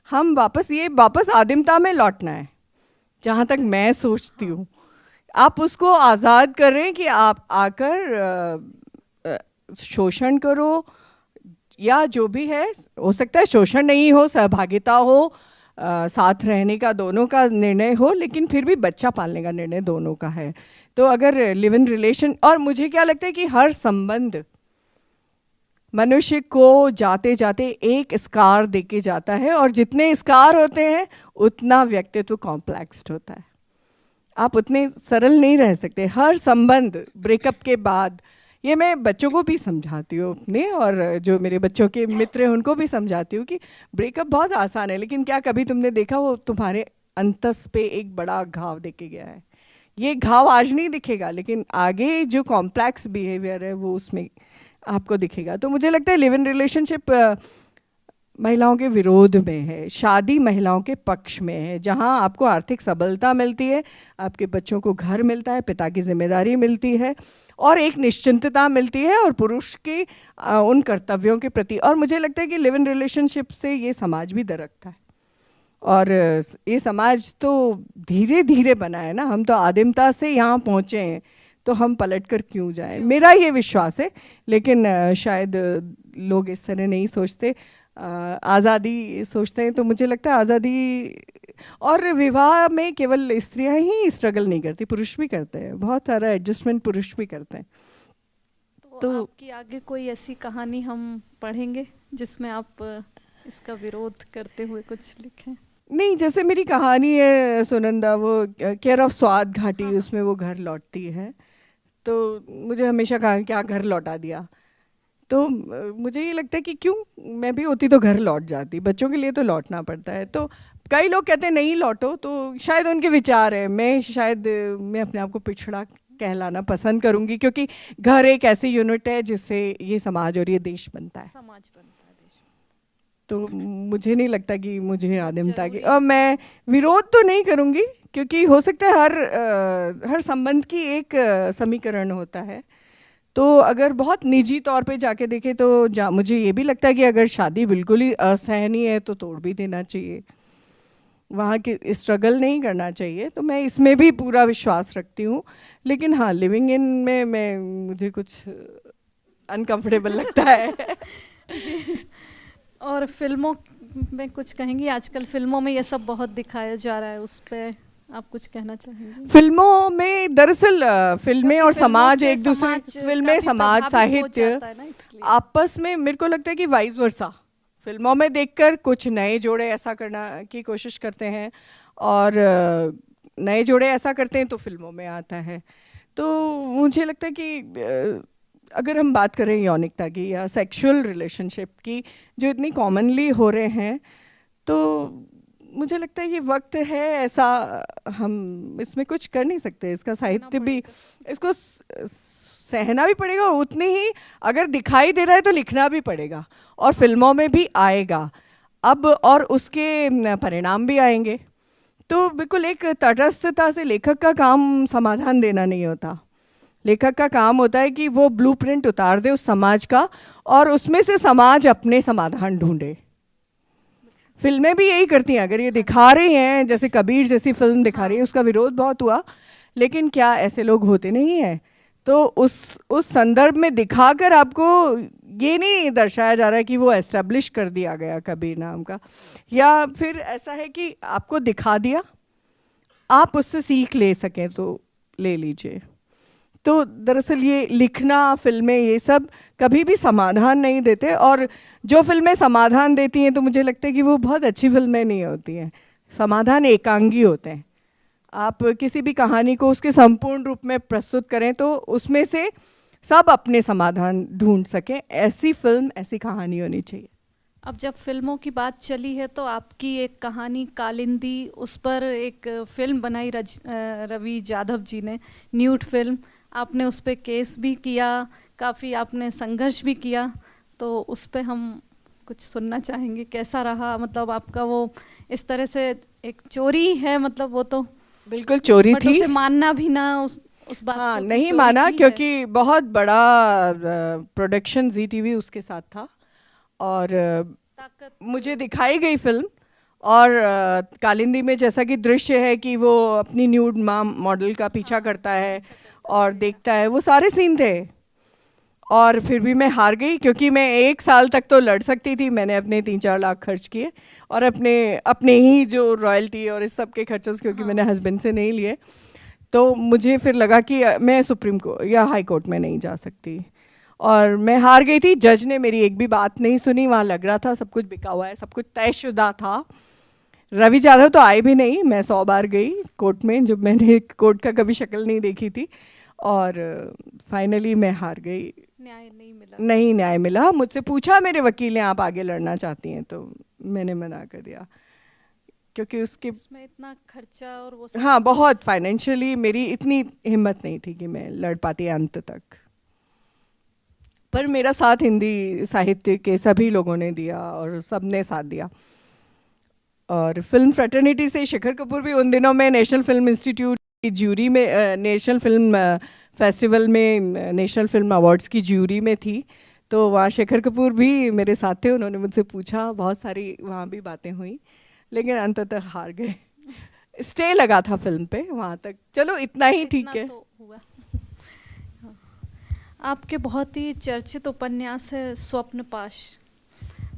हम वापस आदिमता में लौटना है, जहाँ तक मैं सोचती हूँ। आप उसको आज़ाद कर रहे हैं कि आप आकर शोषण करो, या जो भी है, हो सकता है शोषण नहीं हो, सहभागिता हो, साथ रहने का दोनों का निर्णय हो, लेकिन फिर भी बच्चा पालने का निर्णय दोनों का है। तो अगर लिव इन रिलेशन, और मुझे क्या लगता है कि हर संबंध मनुष्य को जाते जाते एक स्कार देके जाता है, और जितने स्कार होते हैं उतना व्यक्तित्व कॉम्प्लेक्स्ड होता है। आप उतने सरल नहीं रह सकते। हर संबंध ब्रेकअप के बाद, ये मैं बच्चों को भी समझाती हूँ अपने, और जो मेरे बच्चों के मित्र हैं उनको भी समझाती हूँ कि ब्रेकअप बहुत आसान है, लेकिन क्या कभी तुमने देखा वो तुम्हारे अंतस पे एक बड़ा घाव देके गया है? ये घाव आज नहीं दिखेगा, लेकिन आगे जो कॉम्प्लेक्स बिहेवियर है वो उसमें आपको दिखेगा। तो मुझे लगता है लिव इन रिलेशनशिप महिलाओं के विरोध में है, शादी महिलाओं के पक्ष में है, जहां आपको आर्थिक सबलता मिलती है, आपके बच्चों को घर मिलता है, पिता की जिम्मेदारी मिलती है और एक निश्चिंतता मिलती है, और पुरुष के उन कर्तव्यों के प्रति। और मुझे लगता है कि लिव इन रिलेशनशिप से ये समाज भी दरकता है, और ये समाज तो धीरे धीरे बना है ना, हम तो आदिमता से यहाँ पहुँचे हैं, तो हम पलट कर क्यों जाएं, मेरा ये विश्वास है। लेकिन शायद लोग इस तरह नहीं सोचते, आज़ादी सोचते हैं। तो मुझे लगता है आज़ादी और विवाह में केवल स्त्रियां ही स्ट्रगल नहीं करती, पुरुष भी करते हैं, बहुत सारा एडजस्टमेंट पुरुष भी करते हैं। तो आपकी आगे कोई ऐसी कहानी हम पढ़ेंगे जिसमें आप इसका विरोध करते हुए कुछ लिखें? नहीं, जैसे मेरी कहानी है सुनंदा, वो केयर ऑफ स्वाद घाटी, हाँ। उसमें वो घर लौटती है, तो मुझे हमेशा कहा क्या घर लौटा दिया। तो मुझे ये लगता है कि क्यों, मैं भी होती तो घर लौट जाती, बच्चों के लिए तो लौटना पड़ता है। तो कई लोग कहते हैं नहीं लौटो, तो शायद उनके विचार है, मैं अपने आप को पिछड़ा कहलाना पसंद करूंगी, क्योंकि घर एक ऐसी यूनिट है जिससे ये समाज और ये देश बनता है, समाज बनता है, देश। तो मुझे नहीं लगता कि मुझे आदिमता की, और मैं विरोध तो नहीं करूंगी, क्योंकि हो सकता है हर संबंध की एक समीकरण होता है। तो अगर बहुत निजी तौर पे जाके देखें तो मुझे ये भी लगता है कि अगर शादी बिल्कुल ही असहनीय है तो तोड़ भी देना चाहिए, वहाँ की स्ट्रगल नहीं करना चाहिए। तो मैं इसमें भी पूरा विश्वास रखती हूँ। लेकिन हाँ, लिविंग इन में मुझे कुछ अनकंफर्टेबल लगता है। जी। और फिल्मों में कुछ कहेंगी? आजकल फिल्मों में ये सब बहुत दिखाया जा रहा है, उस पर आप कुछ कहना चाहेंगे? फिल्मों में दरअसल फिल्में और समाज एक दूसरे, फिल्में समाज साहित्य आपस में, मेरे को लगता है कि वाइस वर्सा, फिल्मों में देखकर कुछ नए जोड़े ऐसा करना की कोशिश करते हैं, और नए जोड़े ऐसा करते हैं तो फिल्मों में आता है। तो मुझे लगता है कि अगर हम बात करें यौनिकता की या सेक्सुअल रिलेशनशिप की, जो इतनी कॉमनली हो रहे हैं, तो मुझे लगता है ये वक्त है ऐसा, हम इसमें कुछ कर नहीं सकते, इसका साहित्य भी, इसको सहना भी पड़ेगा, और उतनी ही अगर दिखाई दे रहा है तो लिखना भी पड़ेगा, और फिल्मों में भी आएगा अब, और उसके परिणाम भी आएंगे। तो बिल्कुल एक तटस्थता से लेखक का काम समाधान देना नहीं होता, लेखक का काम होता है कि वो ब्लूप्रिंट उतार दे उस समाज का, और उसमें से समाज अपने समाधान ढूंढे। फिल्में भी यही करती हैं, अगर ये दिखा रही हैं, जैसे कबीर जैसी फिल्म दिखा रही है, उसका विरोध बहुत हुआ, लेकिन क्या ऐसे लोग होते नहीं हैं? तो उस संदर्भ में दिखाकर आपको ये नहीं दर्शाया जा रहा है कि वो एस्टेब्लिश कर दिया गया कबीर नाम का, या फिर ऐसा है कि आपको दिखा दिया, आप उससे सीख ले सकें तो ले लीजिए। तो दरअसल ये लिखना, फिल्में, ये सब कभी भी समाधान नहीं देते, और जो फिल्में समाधान देती हैं तो मुझे लगता है कि वो बहुत अच्छी फिल्में नहीं होती हैं। समाधान एकांगी होते हैं, आप किसी भी कहानी को उसके संपूर्ण रूप में प्रस्तुत करें तो उसमें से सब अपने समाधान ढूंढ सकें, ऐसी फिल्म, ऐसी कहानी होनी चाहिए। अब जब फिल्मों की बात चली है तो आपकी एक कहानी कालिंदी, उस पर एक फिल्म बनाई रवि जाधव जी ने, न्यूड फिल्म, आपने उस पर केस भी किया, काफ़ी आपने संघर्ष भी किया, तो उस पर हम कुछ सुनना चाहेंगे। कैसा रहा, मतलब आपका वो इस तरह से एक चोरी है, मतलब वो तो बिल्कुल चोरी थी, उसे मानना भी ना उस बात हाँ, को नहीं माना, क्योंकि बहुत बड़ा प्रोडक्शन जी टीवी उसके साथ था, और मुझे दिखाई गई फिल्म, और कालिंदी में जैसा कि दृश्य है कि वो अपनी न्यूड मॉडल का पीछा करता है और देखता है, वो सारे सीन थे, और फिर भी मैं हार गई, क्योंकि मैं 1 साल तक तो लड़ सकती थी, मैंने अपने 3-4 लाख खर्च किए, और अपने ही जो रॉयल्टी और इस सब के खर्चों, क्योंकि मैंने हस्बैंड से नहीं लिए, तो मुझे फिर लगा कि मैं सुप्रीम कोर्ट या हाई कोर्ट में नहीं जा सकती, और मैं हार गई थी। जज ने मेरी एक भी बात नहीं सुनी, वहाँ लग रहा था सब कुछ बिका हुआ है, सब कुछ तयशुदा था। रवि जाधव तो आए भी नहीं, मैं 100 बार गई कोर्ट में, जब मैंने कोर्ट का कभी शक्ल नहीं देखी थी, और फाइनली मैं हार गई, न्याय नहीं मिला। नहीं न्याय मिला। मुझसे पूछा मेरे वकील ने, आप आगे लड़ना चाहती हैं? तो मैंने मना कर दिया, क्योंकि उसमें इतना खर्चा और वो सब, हाँ, बहुत फाइनेंशियली मेरी इतनी हिम्मत नहीं थी कि मैं लड़ पाती अंत तक। पर मेरा साथ हिंदी साहित्य के सभी लोगों ने दिया और सबने साथ दिया। और फिल्म फ्रेटर्निटी से शेखर कपूर भी उन दिनों में नेशनल फिल्म इंस्टीट्यूट की ज्यूरी में, नेशनल फिल्म फेस्टिवल में, नेशनल फिल्म अवार्ड्स की ज्यूरी में थी। तो वहाँ शेखर कपूर भी मेरे साथ थे। उन्होंने मुझसे पूछा, बहुत सारी वहाँ भी बातें हुई, लेकिन अंततः हार गए। स्टे लगा था फिल्म पे वहाँ तक। चलो इतना ही ठीक है। तो हुआ। आपके बहुत ही चर्चित उपन्यास है स्वप्नपाश।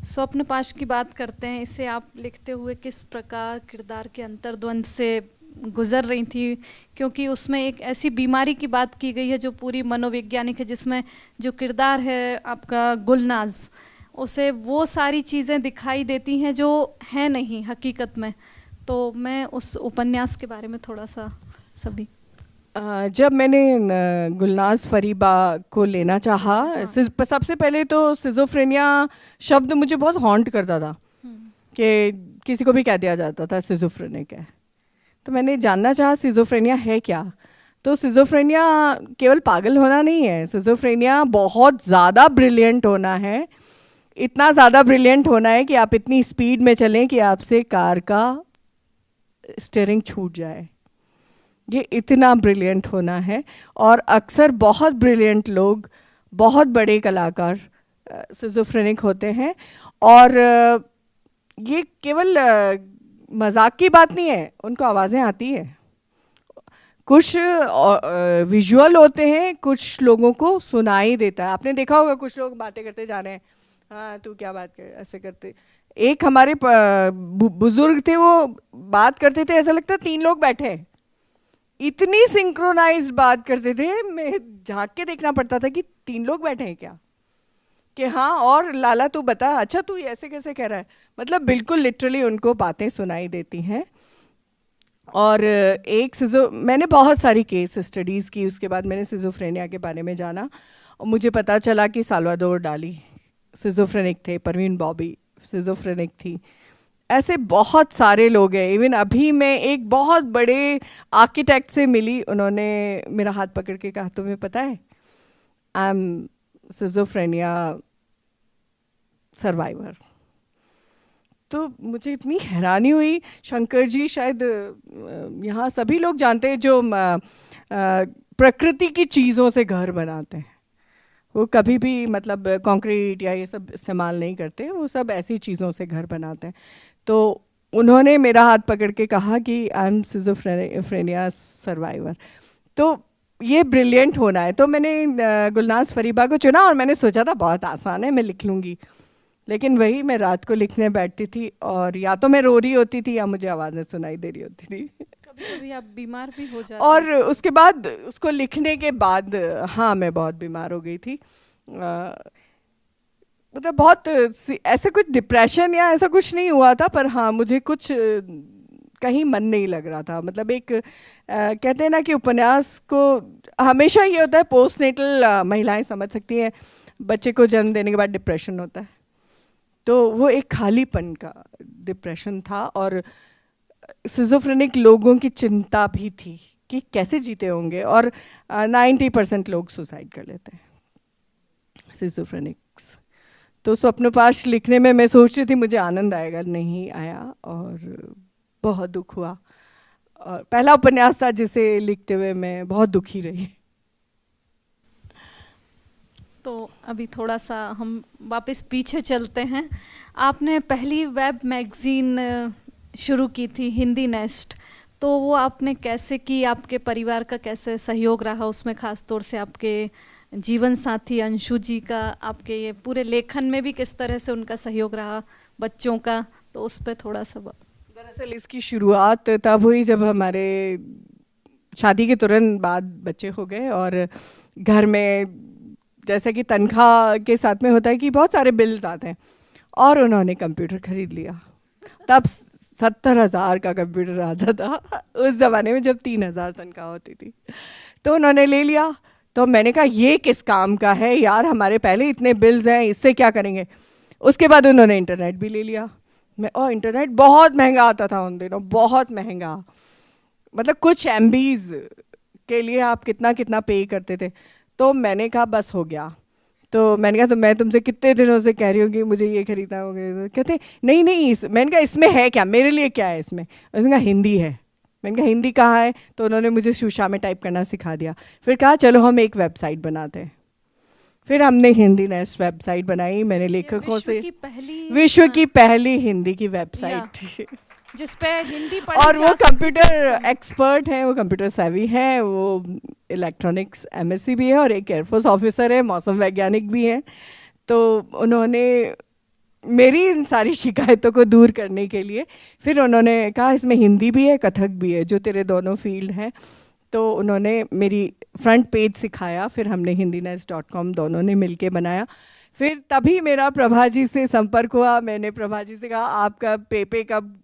स्वप्नपाश की बात करते हैं। इसे आप लिखते हुए किस प्रकार किरदार के अंतर्द्वंद से गुजर रही थी? क्योंकि उसमें एक ऐसी बीमारी की बात की गई है जो पूरी मनोवैज्ञानिक है, जिसमें जो किरदार है आपका गुलनाज, उसे वो सारी चीज़ें दिखाई देती हैं जो हैं नहीं हकीकत में। तो मैं उस उपन्यास के बारे में थोड़ा सा सभी जब मैंने गुलनाज फरीबा को लेना चाहा, सबसे पहले तो सिजोफ्रेनिया शब्द मुझे बहुत हॉन्ट करता था कि किसी को भी कह दिया जाता था सिजोफ्रेनिक है। तो मैंने जानना चाहा सिजोफ्रेनिया है क्या। तो सिजोफ्रेनिया केवल पागल होना नहीं है, सिजोफ्रेनिया बहुत ज़्यादा ब्रिलियंट होना है। इतना ज़्यादा ब्रिलियंट होना है कि आप इतनी स्पीड में चलें कि आपसे कार का स्टीयरिंग छूट जाए। ये इतना ब्रिलियंट होना है। और अक्सर बहुत ब्रिलियंट लोग, बहुत बड़े कलाकार सिजोफ्रेनिक होते हैं। और ये केवल मजाक की बात नहीं है, उनको आवाज़ें आती है। कुछ विजुअल होते हैं, कुछ लोगों को सुनाई देता है। आपने देखा होगा कुछ लोग बातें करते जा रहे हैं, हाँ तू क्या बात कर, ऐसे करते। एक हमारे बुजुर्ग थे, वो बात करते थे, ऐसा लगता 3 लोग बैठे हैं। इतनी सिंक्रोनाइज्ड बात करते थे, मैं झांक के देखना पड़ता था कि 3 लोग बैठे हैं क्या, कि हाँ और लाला तू बता, अच्छा तू ऐसे कैसे कह रहा है। मतलब बिल्कुल लिटरली उनको बातें सुनाई देती हैं। और मैंने बहुत सारी केस स्टडीज़ की, उसके बाद मैंने सिजोफ्रेनिया के बारे में जाना और मुझे पता चला कि साल्वाडोर डाली सिजोफ्रेनिक थे, परवीन बॉबी सिजोफ्रेनिक थी। ऐसे बहुत सारे लोग हैं। इवन अभी मैं एक बहुत बड़े आर्किटेक्ट से मिली, उन्होंने मेरा हाथ पकड़ के कहा तुम्हें पता है आई एम सिजोफ्रेनिया सर्वाइवर। तो मुझे इतनी हैरानी हुई। शंकर जी शायद यहाँ सभी लोग जानते हैं जो प्रकृति की चीज़ों से घर बनाते हैं, वो कभी भी मतलब कंक्रीट या ये सब इस्तेमाल नहीं करते, वो सब ऐसी चीज़ों से घर बनाते हैं। तो उन्होंने मेरा हाथ पकड़ के कहा कि आई एम सिजोफ्रेनिया सर्वाइवर। तो ये ब्रिलियंट होना है। तो मैंने गुलनाज फरीबा को चुना और मैंने सोचा था बहुत आसान है, मैं लिख लूँगी। लेकिन वही मैं रात को लिखने बैठती थी और या तो मैं रो रही होती थी या मुझे आवाज़ें सुनाई दे रही होती थी। कभी आप बीमार भी हो जाते? और उसके बाद उसको लिखने के बाद हाँ मैं बहुत बीमार हो गई थी। मतलब बहुत ऐसे कुछ डिप्रेशन या ऐसा कुछ नहीं हुआ था, पर हाँ मुझे कुछ कहीं मन नहीं लग रहा था। मतलब एक कहते हैं ना कि उपन्यास को हमेशा ये होता है, पोस्टनेटल महिलाएं समझ सकती हैं, बच्चे को जन्म देने के बाद डिप्रेशन होता है। तो वो एक खालीपन का डिप्रेशन था और सिजोफ्रेनिक लोगों की चिंता भी थी कि कैसे जीते होंगे। और 90% लोग सुसाइड कर लेते हैं सिजोफ्रेनिक्स। तो स्वप्नपाश लिखने में मैं सोच रही थी मुझे आनंद आएगा, नहीं आया और बहुत दुख हुआ। और पहला उपन्यास था जिसे लिखते हुए मैं बहुत दुखी रही। तो अभी थोड़ा सा हम वापस पीछे चलते हैं। आपने पहली वेब मैगज़ीन शुरू की थी हिंदी नेस्ट, तो वो आपने कैसे की? आपके परिवार का कैसे सहयोग रहा उसमें, ख़ास तौर से आपके जीवन साथी अंशु जी का आपके ये पूरे लेखन में भी किस तरह से उनका सहयोग रहा, बच्चों का? तो उस पर थोड़ा सा। दरअसल इसकी शुरुआत तब हुई जब हमारे शादी के तुरंत बाद बच्चे हो गए और घर में जैसे कि तनख्वाह के साथ में होता है कि बहुत सारे बिल्स आते हैं, और उन्होंने कंप्यूटर खरीद लिया। तब 70,000 का कंप्यूटर आता था उस ज़माने में, जब 3,000 तनख्वाह होती थी। तो उन्होंने ले लिया। तो मैंने कहा ये किस काम का है यार, हमारे पहले इतने बिल्स हैं, इससे क्या करेंगे। उसके बाद उन्होंने इंटरनेट भी ले लिया। और इंटरनेट बहुत महंगा आता था उन दिनों, बहुत महंगा। मतलब कुछ MBs के लिए आप कितना कितना पे करते थे। तो मैंने कहा बस हो गया। तो मैंने कहा तो मैं तुमसे कितने दिनों से कह रही हूँ कि मुझे ये खरीदना हो गया। कहते नहीं नहीं मैंने कहा इसमें है क्या, मेरे लिए क्या है इसमें? उसने कहा हिंदी है। मैंने कहा हिंदी कहाँ है? तो उन्होंने मुझे शूशा में टाइप करना सिखा दिया। फिर कहा चलो हम एक वेबसाइट बनाते हैं। फिर हमने हिंदी नेस्ट वेबसाइट बनाई। मैंने लेखकों से, विश्व की पहली हिंदी की वेबसाइट थी जिस पे हिंदी और वो कंप्यूटर एक्सपर्ट हैं, वो कंप्यूटर सेवी हैं, वो इलेक्ट्रॉनिक्स एमएससी भी है और एक एयरफोर्स ऑफिसर है, मौसम वैज्ञानिक भी हैं। तो उन्होंने मेरी इन सारी शिकायतों को दूर करने के लिए फिर उन्होंने कहा इसमें हिंदी भी है, कथक भी है, जो तेरे दोनों फील्ड हैं। तो उन्होंने मेरी फ्रंट पेज सिखाया। फिर हमने hindinext.com दोनों ने मिलके बनाया। फिर तभी मेरा प्रभा जी से संपर्क हुआ। मैंने प्रभा जी से कहा आपका पेपे कब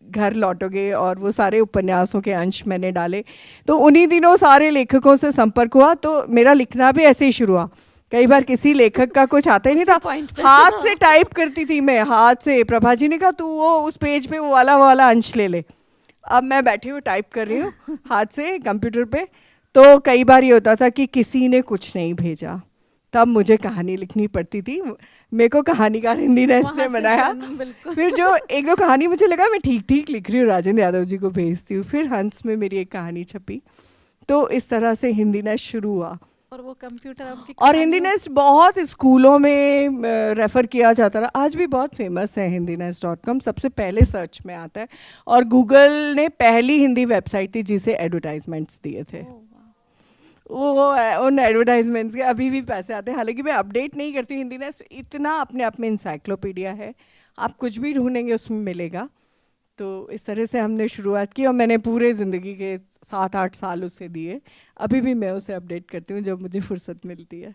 घर लौटोगे, और वो सारे उपन्यासों के अंश मैंने डाले। तो उन्हीं दिनों सारे लेखकों से संपर्क हुआ। तो मेरा लिखना भी ऐसे ही शुरू हुआ। कई बार किसी लेखक का कुछ आता ही नहीं था, हाथ से टाइप करती थी मैं, हाथ से। प्रभा जी ने कहा तू वो उस पेज पे वो वाला अंश ले ले। अब मैं बैठी हुई टाइप कर रही हूँ हाथ से कंप्यूटर पे। तो कई बार ये होता था कि किसी ने कुछ नहीं भेजा, तब मुझे कहानी लिखनी पड़ती थी। मेरे को कहानीकार हिंदी नेस्ट ने बनाया। फिर जो एक दो कहानी मुझे लगा मैं ठीक ठीक लिख रही हूँ, राजेंद्र यादव जी को भेजती हूँ। फिर हंस में मेरी एक कहानी छपी। तो इस तरह से हिंदी नेस्ट शुरू हुआ। और वो कंप्यूटर और हिंदी नेस्ट बहुत स्कूलों में रेफ़र किया जाता रहा। आज भी बहुत फेमस है hindinext.com, सबसे पहले सर्च में आता है। और गूगल ने पहली हिंदी वेबसाइट थी जिसे एडवर्टाइजमेंट्स दिए थे। वो उन एडवर्टाइजमेंट्स के अभी भी पैसे आते हैं। हालांकि मैं अपडेट नहीं करती। हिंदी नेस्ट इतना अपने आप में इंसाइक्लोपीडिया है, आप कुछ भी ढूंढेंगे उसमें मिलेगा। तो इस तरह से हमने शुरुआत की और मैंने पूरे ज़िंदगी के 7-8 साल उसे दिए। अभी भी मैं उसे अपडेट करती हूँ जब मुझे फुर्सत मिलती है।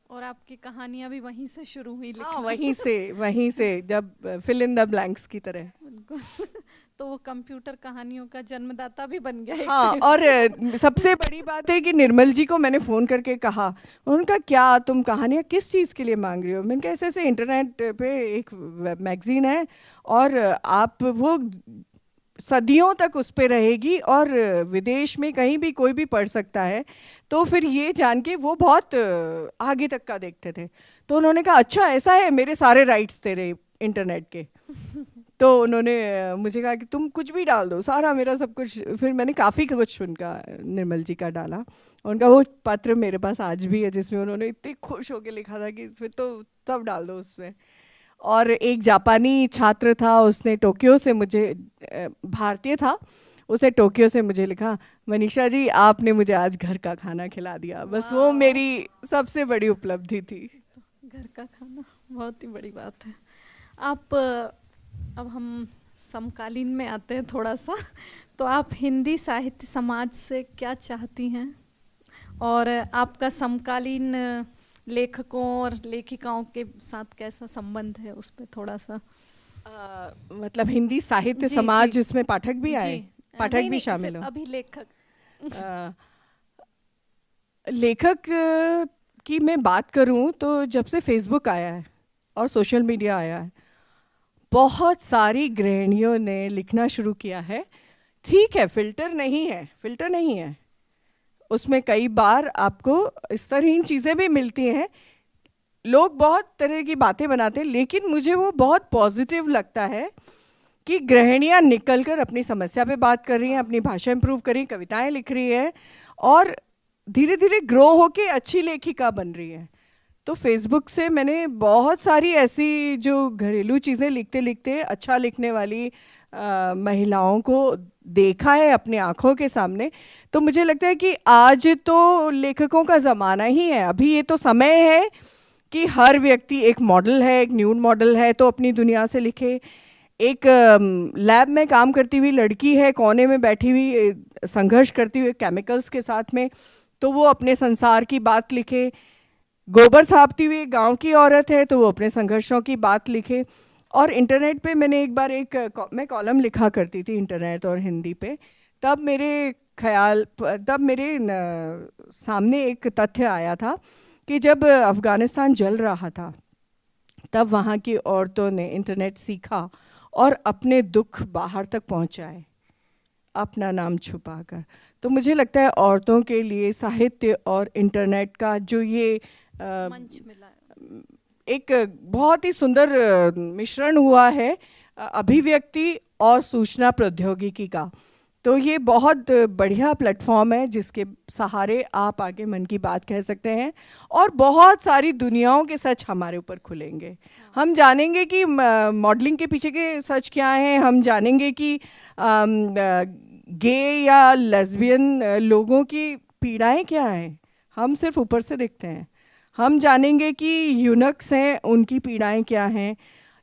और आपकी कहानियाँ भी वहीं से शुरू हुई लिखना? हाँ, वहीं से जब फिल इन द ब्लैंक्स की तरह। तो वो कंप्यूटर कहानियों का जन्मदाता भी बन गया। हाँ, और सबसे बड़ी बात है कि निर्मल जी को मैंने फ़ोन करके कहा, उनका क्या तुम कहानियाँ किस चीज़ के लिए मांग रही हो? मैंने कहा ऐसे इंटरनेट पे एक वेब मैगज़ीन है और आप वो सदियों तक उस पर रहेगी और विदेश में कहीं भी कोई भी पढ़ सकता है। तो फिर ये जान के वो बहुत आगे तक का देखते थे। तो उन्होंने कहा अच्छा ऐसा है, मेरे सारे राइट्स तेरे इंटरनेट के। तो उन्होंने मुझे कहा कि तुम कुछ भी डाल दो, सारा मेरा सब कुछ। फिर मैंने काफ़ी कुछ उनका निर्मल जी का डाला। उनका वो पत्र मेरे पास आज भी है जिसमें उन्होंने इतने खुश होकर लिखा था कि फिर तो सब डाल दो उसमें। और एक जापानी छात्र था, उसने टोक्यो से मुझे, भारतीय था, उसे टोक्यो से मुझे लिखा मनीषा जी आपने मुझे आज घर का खाना खिला दिया। बस वो मेरी सबसे बड़ी उपलब्धि थी। घर का खाना बहुत ही बड़ी बात है। आप अब हम समकालीन में आते हैं थोड़ा सा। तो आप हिंदी साहित्य समाज से क्या चाहती हैं, और आपका समकालीन लेखकों और लेखिकाओं के साथ कैसा संबंध है, उस पर थोड़ा सा? मतलब हिंदी साहित्य समाज जिसमें पाठक भी आए, पाठक भी शामिल हो? अभी लेखक की मैं बात करूं तो जब से फेसबुक आया है और सोशल मीडिया आया है, बहुत सारी गृहिणियों ने लिखना शुरू किया है। ठीक है, फिल्टर नहीं है उसमें। कई बार आपको इस तरह चीज़ें भी मिलती हैं, लोग बहुत तरह की बातें बनाते हैं, लेकिन मुझे वो बहुत पॉजिटिव लगता है कि गृहिणियाँ निकलकर अपनी समस्या पे बात कर रही हैं, अपनी भाषा इंप्रूव कर रही हैं, कविताएं लिख रही हैं और धीरे धीरे ग्रो होके अच्छी लेखिका बन रही हैं। तो फेसबुक से मैंने बहुत सारी ऐसी जो घरेलू चीज़ें लिखते लिखते अच्छा लिखने वाली महिलाओं को देखा है अपनी आँखों के सामने। तो मुझे लगता है कि आज तो लेखकों का ज़माना ही है। अभी ये तो समय है कि हर व्यक्ति एक मॉडल है, एक न्यूड मॉडल है, तो अपनी दुनिया से लिखे। एक लैब में काम करती हुई लड़की है, कोने में बैठी हुई संघर्ष करती हुई केमिकल्स के साथ में, तो वो अपने संसार की बात लिखे। गोबर थापती हुई गांव की औरत है, तो वो अपने संघर्षों की बात लिखे। और इंटरनेट पे मैंने एक बार मैं कॉलम लिखा करती थी इंटरनेट और हिंदी पे। तब मेरे सामने एक तथ्य आया था कि जब अफ़गानिस्तान जल रहा था तब वहाँ की औरतों ने इंटरनेट सीखा और अपने दुख बाहर तक पहुँचाए, अपना नाम छुपाकर। तो मुझे लगता है औरतों के लिए साहित्य और इंटरनेट का जो ये मंच मिला है। एक बहुत ही सुंदर मिश्रण हुआ है अभिव्यक्ति और सूचना प्रौद्योगिकी का। तो ये बहुत बढ़िया प्लेटफॉर्म है जिसके सहारे आप आगे मन की बात कह सकते हैं और बहुत सारी दुनियाओं के सच हमारे ऊपर खुलेंगे। हम जानेंगे कि मॉडलिंग के पीछे के सच क्या हैं, हम जानेंगे कि गे या लेस्बियन लोगों की पीड़ाएं क्या हैं, हम सिर्फ ऊपर से देखते हैं। हम जानेंगे कि यूनक्स हैं, उनकी पीड़ाएं क्या हैं,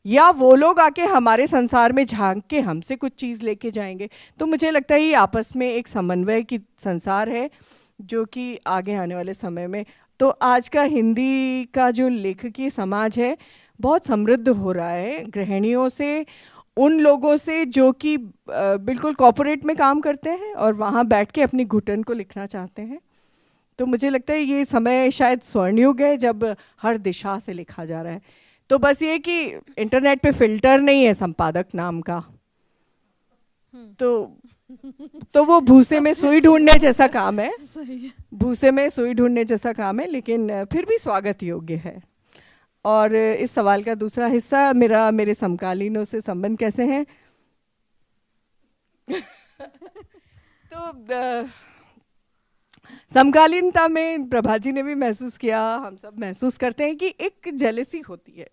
या वो लोग आके हमारे संसार में झांक के हमसे कुछ चीज़ लेके जाएंगे। तो मुझे लगता है ये आपस में एक समन्वय की संसार है जो कि आगे आने वाले समय में, तो आज का हिंदी का जो लेखकीय समाज है बहुत समृद्ध हो रहा है गृहिणियों से, उन लोगों से जो कि बिल्कुल कॉर्पोरेट में काम करते हैं और वहाँ बैठ के अपनी घुटन को लिखना चाहते हैं। तो मुझे लगता है ये समय शायद स्वर्णयुग है जब हर दिशा से लिखा जा रहा है। तो बस ये कि इंटरनेट पे फिल्टर नहीं है संपादक नाम का, तो वो भूसे में सुई ढूंढने जैसा काम है, भूसे में सुई ढूंढने जैसा काम है, लेकिन फिर भी स्वागत योग्य है। और इस सवाल का दूसरा हिस्सा, मेरे समकालीनों से संबंध कैसे हैं? तो समकालीनता में प्रभा जी ने भी महसूस किया, हम सब महसूस करते हैं कि एक जेलसी होती है।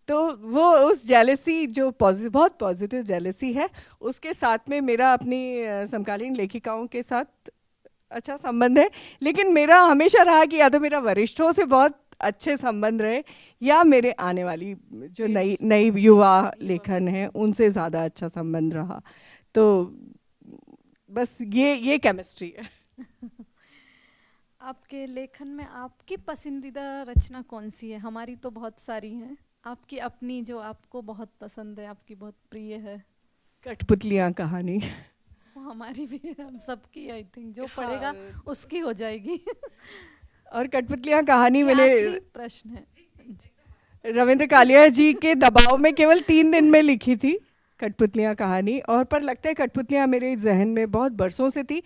तो वो उस जेलसी जो बहुत पॉजिटिव जेलसी है, उसके साथ में मेरा अपनी समकालीन लेखिकाओं के साथ अच्छा संबंध है, लेकिन मेरा हमेशा रहा कि या तो मेरा वरिष्ठों से बहुत अच्छे संबंध रहे या मेरे आने वाली जो नई युवा लेखन है उनसे ज़्यादा अच्छा संबंध रहा। तो बस ये केमिस्ट्री है। आपके लेखन में आपकी पसंदीदा रचना कौन सी है? हमारी तो बहुत सारी हैं, आपकी अपनी जो आपको बहुत पसंद है, आपकी बहुत प्रिय है? कठपुतलियाँ कहानी। वो हमारी भी है, हम सबकी, आई थिंक जो पढ़ेगा उसकी हो जाएगी। और कठपुतलियाँ कहानी मैंने, प्रश्न है, रविंद्र कालिया जी के दबाव में केवल 3 दिन में लिखी थी कठपुतलियाँ कहानी, और पर लगता है कठपुतलियाँ मेरे जहन में बहुत बरसों से थी,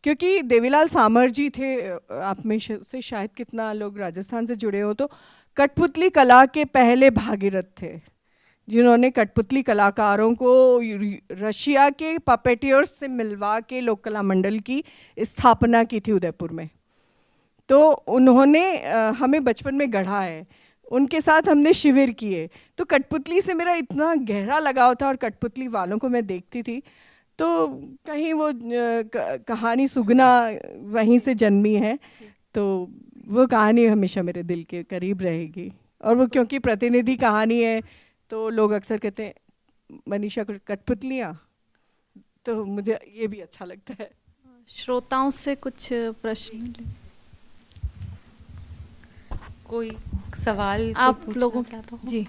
क्योंकि देवीलाल सामर जी थे, आप में से शायद कितना लोग राजस्थान से जुड़े हो, तो कठपुतली कला के पहले भागीरथ थे जिन्होंने कठपुतली कलाकारों को रशिया के पपेटियर्स से मिलवा के लोक कला मंडल की स्थापना की थी उदयपुर में। तो उन्होंने हमें बचपन में गढ़ा है, उनके साथ हमने शिविर किए, तो कठपुतली से मेरा इतना गहरा लगाव था और कठपुतली वालों को मैं देखती थी, तो कहीं वो कहानी सुगना वहीं से जन्मी है, तो वो कहानी हमेशा मेरे दिल के करीब रहेगी। और वो क्योंकि प्रतिनिधि कहानी है तो लोग अक्सर कहते हैं मनीषा कठपुतलियाँ, तो मुझे ये भी अच्छा लगता है। श्रोताओं से कुछ प्रश्न कोई सवाल आप लोगों चाहता हूँ? जी।